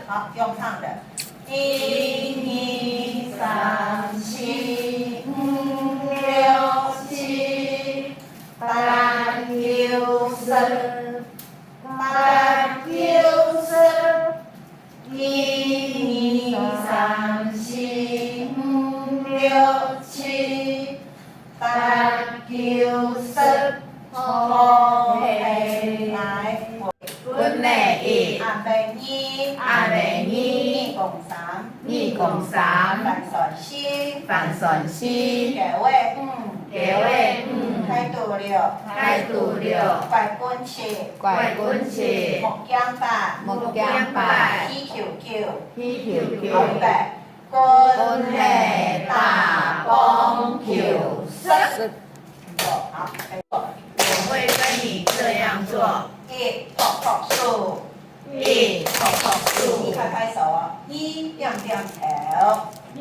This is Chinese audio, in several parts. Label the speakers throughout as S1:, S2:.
S1: 好，用唱的。1、2、3、4、5、6、7、8、9、10、8、9、10。1、2、3、4、5、6、7、8、9、10。好，来。
S2: 本来一，
S1: 暗白2，
S2: 暗白2，
S1: 2共3，反算4，
S2: 反算4，
S1: 价位
S2: 价位5，
S1: 态度6，
S2: 态度6，
S1: 怪滚7，
S2: 怪滚7，
S1: 木姜8，
S2: 木姜8，
S1: PQ9，
S2: PQ9，
S1: 好白，滚内大公 Q 10。好，
S2: 我会跟你这样做。
S1: 一拍拍手，
S2: 一拍拍手，
S1: 拍拍手哦。2点点头，
S2: 2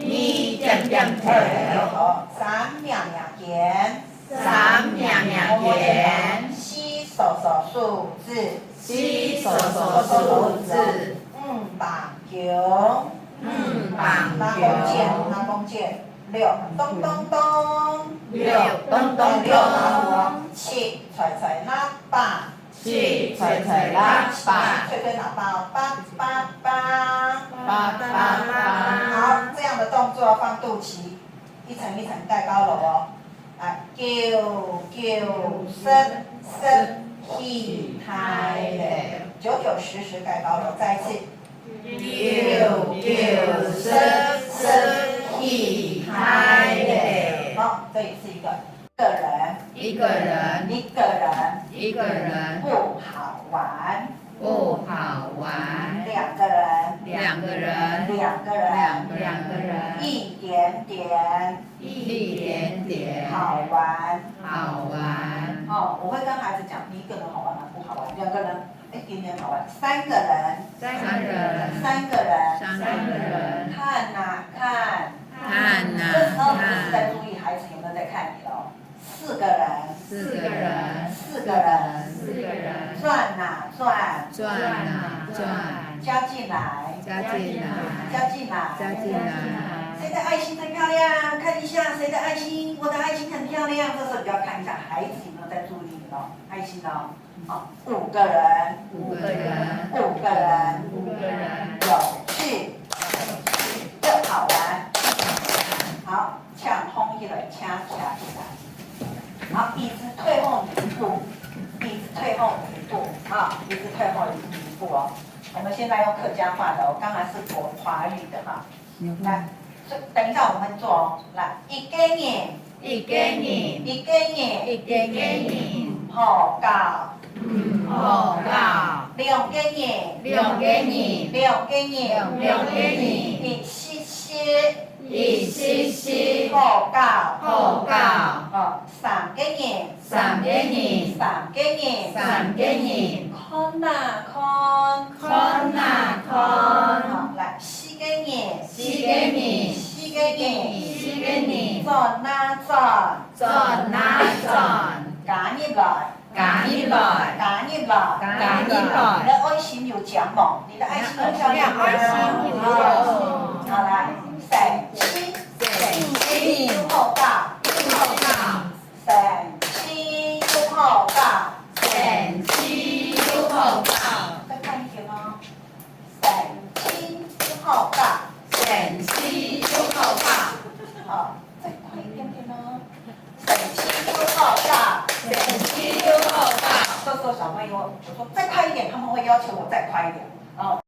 S2: 点点头，
S1: 3亮亮肩
S2: ，3亮亮肩
S1: ，4数数数字
S2: ，4数数数字
S1: ，5棒球
S2: ，5棒
S1: ，6
S2: 球
S1: 拿弓箭，6咚咚咚
S2: ，6咚咚咚
S1: ，7踹踹喇叭
S2: ，7吹吹喇叭，
S1: 吹吹喇叭，叭叭叭，
S2: 叭叭叭。
S1: 好，这样的动作放肚脐，一层一层盖高楼哦。来，9、起抬嘞，9、9、10盖高楼，再一次。
S2: 9、9、10、起抬嘞。
S1: 好，这里是一个人，
S2: 一个人，
S1: 一个人，
S2: 一个人
S1: 不好玩。
S2: 不好玩。
S1: 2个人，
S2: 2个人，
S1: 2个人，
S2: 2个人，
S1: 一点点，
S2: 一点点
S1: 好玩。
S2: 好玩。
S1: 哦，我会跟孩子讲，你一个人好玩吗？不好玩。2个人，一点点好玩。3个人，
S2: 3个人，
S1: 3个人，
S2: 3个人，
S1: 看呐看。
S2: 看呐
S1: 这时候你就是在
S2: 看。
S1: 注意孩子有没有在看你哦。4个人，
S2: 4个人，
S1: 4个人，
S2: 4个人，
S1: 转呐转，
S2: 转啊转，
S1: 加进来，
S2: 加进来，
S1: 加进来，
S2: 加进来。
S1: 谁的爱心最漂亮？看一下谁的爱心，我的爱心很漂亮。这时候你要看一下孩子有没有在注意你哦，爱心哦。好，5个人
S2: ，5个人
S1: ，5个人，
S2: 5个人，
S1: 有趣，又好玩。好，抢风起来，掐起来。好，椅子退后1步，椅子退后1步，啊，椅子退后1步哦。我们现在用客家话的哦，刚才是华语的哈。来，等一下我们做哦。来，一个人，
S2: 一个人，
S1: 一个人，
S2: 一个人，
S1: 好教。
S2: 好教。
S1: 2个人，
S2: 2个人，
S1: 2个人，
S2: 2个人，
S1: 一些
S2: 一些些
S1: 好教。
S2: 好教。
S1: 哦，3个人，
S2: 3个人，
S1: 3个人，
S2: 3个人，
S1: 看呐看，
S2: 看呐看。
S1: 好，来4个人
S2: 4个人，
S1: ，4个人，
S2: 4个人，
S1: 转呐转，
S2: 转呐转，
S1: 加入来，
S2: 加入来，
S1: 加入来，
S2: 加入
S1: 你
S2: 来。
S1: 的爱心有奖吗？你的爱心很漂亮，
S2: 爱心有
S1: 好，好来，神七，又好大，
S2: 好教。
S1: 神七又好大，
S2: 神奇又好教。
S1: 再看一点哦，神七又好大，
S2: 神奇又好教。
S1: 好，再快一点点哦，神七又好大。
S2: 神奇又好教。
S1: 这时候小朋友，我说再快一点，他们会要求我再快一点。